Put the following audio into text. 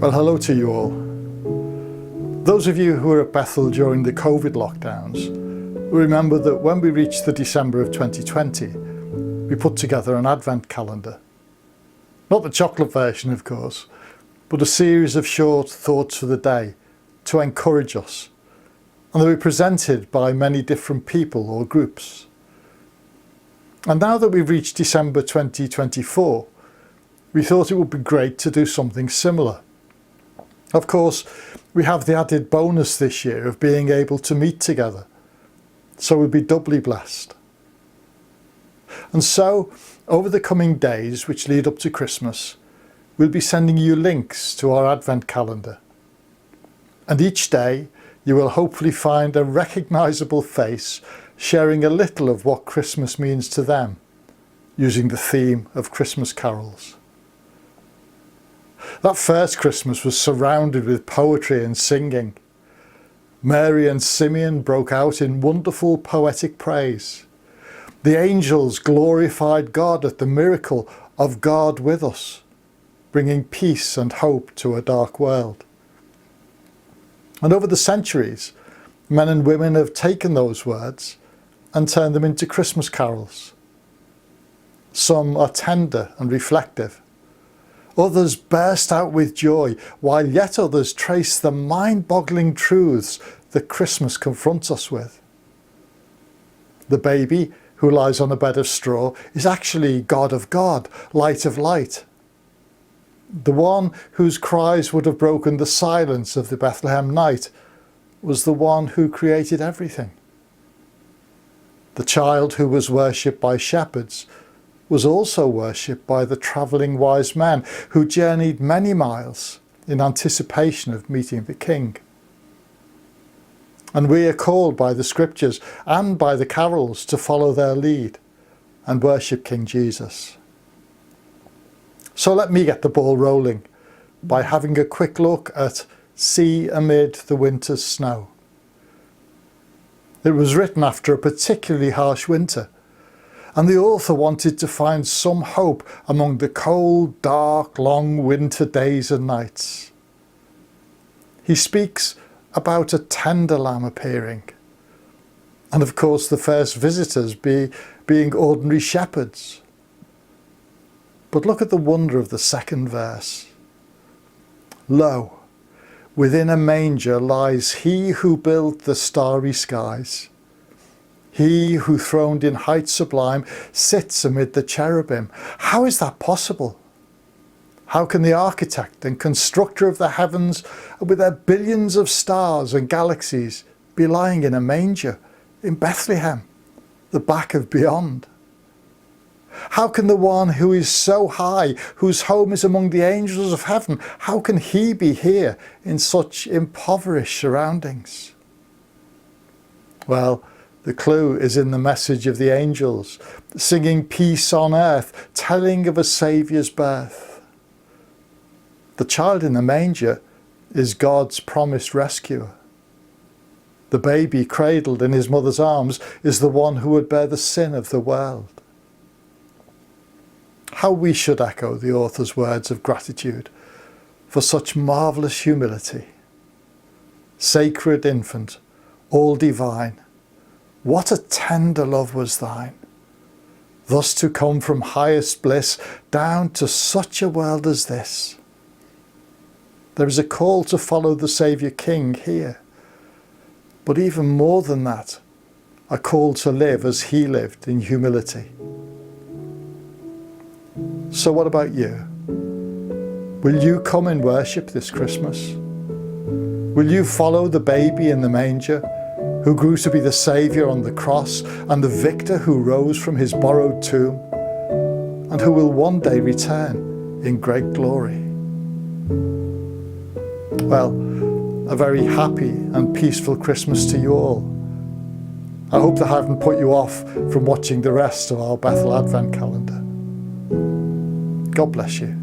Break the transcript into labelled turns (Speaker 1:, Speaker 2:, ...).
Speaker 1: Well, hello to you all. Those of you who were at Bethel during the COVID lockdowns will remember that when we reached the December of 2020, we put together an Advent calendar. Not the chocolate version, of course, but a series of short thoughts for the day to encourage us. And they were presented by many different people or groups. And now that we've reached December 2024, we thought it would be great to do something similar. Of course, we have the added bonus this year of being able to meet together, so we'll be doubly blessed. And so, over the coming days which lead up to Christmas, we'll be sending you links to our Advent calendar. And each day, you will hopefully find a recognisable face sharing a little of what Christmas means to them, using the theme of Christmas carols. That first Christmas was surrounded with poetry and singing. Mary and Simeon broke out in wonderful poetic praise. The angels glorified God at the miracle of God with us, bringing peace and hope to a dark world. And over the centuries, men and women have taken those words and turned them into Christmas carols. Some are tender and reflective. Others burst out with joy, while yet others trace the mind-boggling truths that Christmas confronts us with. The baby who lies on a bed of straw is actually God of God, light of light. The one whose cries would have broken the silence of the Bethlehem night was the one who created everything. The child who was worshipped by shepherds was also worshipped by the travelling wise men who journeyed many miles in anticipation of meeting the King. And we are called by the scriptures and by the carols to follow their lead and worship King Jesus. So let me get the ball rolling by having a quick look at See Amid the Winter's Snow. It was written after a particularly harsh winter, and the author wanted to find some hope among the cold, dark, long winter days and nights. He speaks about a tender lamb appearing, and of course the first visitors being ordinary shepherds. But look at the wonder of the second verse. Lo, within a manger lies he who built the starry skies. He who throned in height sublime sits amid the cherubim. How is that possible? How can the architect and constructor of the heavens, with their billions of stars and galaxies, be lying in a manger in Bethlehem, the back of beyond? How can the one who is so high, whose home is among the angels of heaven, how can he be here in such impoverished surroundings? Well, the clue is in the message of the angels, singing peace on earth, telling of a Saviour's birth. The child in the manger is God's promised rescuer. The baby cradled in his mother's arms is the one who would bear the sin of the world. How we should echo the author's words of gratitude for such marvellous humility. Sacred infant, all divine, what a tender love was thine, thus to come from highest bliss down to such a world as this. There is a call to follow the Saviour King here, but even more than that, a call to live as he lived in humility. So what about you? Will you come in worship this Christmas? Will you follow the baby in the manger, who grew to be the Saviour on the cross and the victor who rose from his borrowed tomb, and who will one day return in great glory? Well, a very happy and peaceful Christmas to you all. I hope that I haven't put you off from watching the rest of our Bethel Advent calendar. God bless you.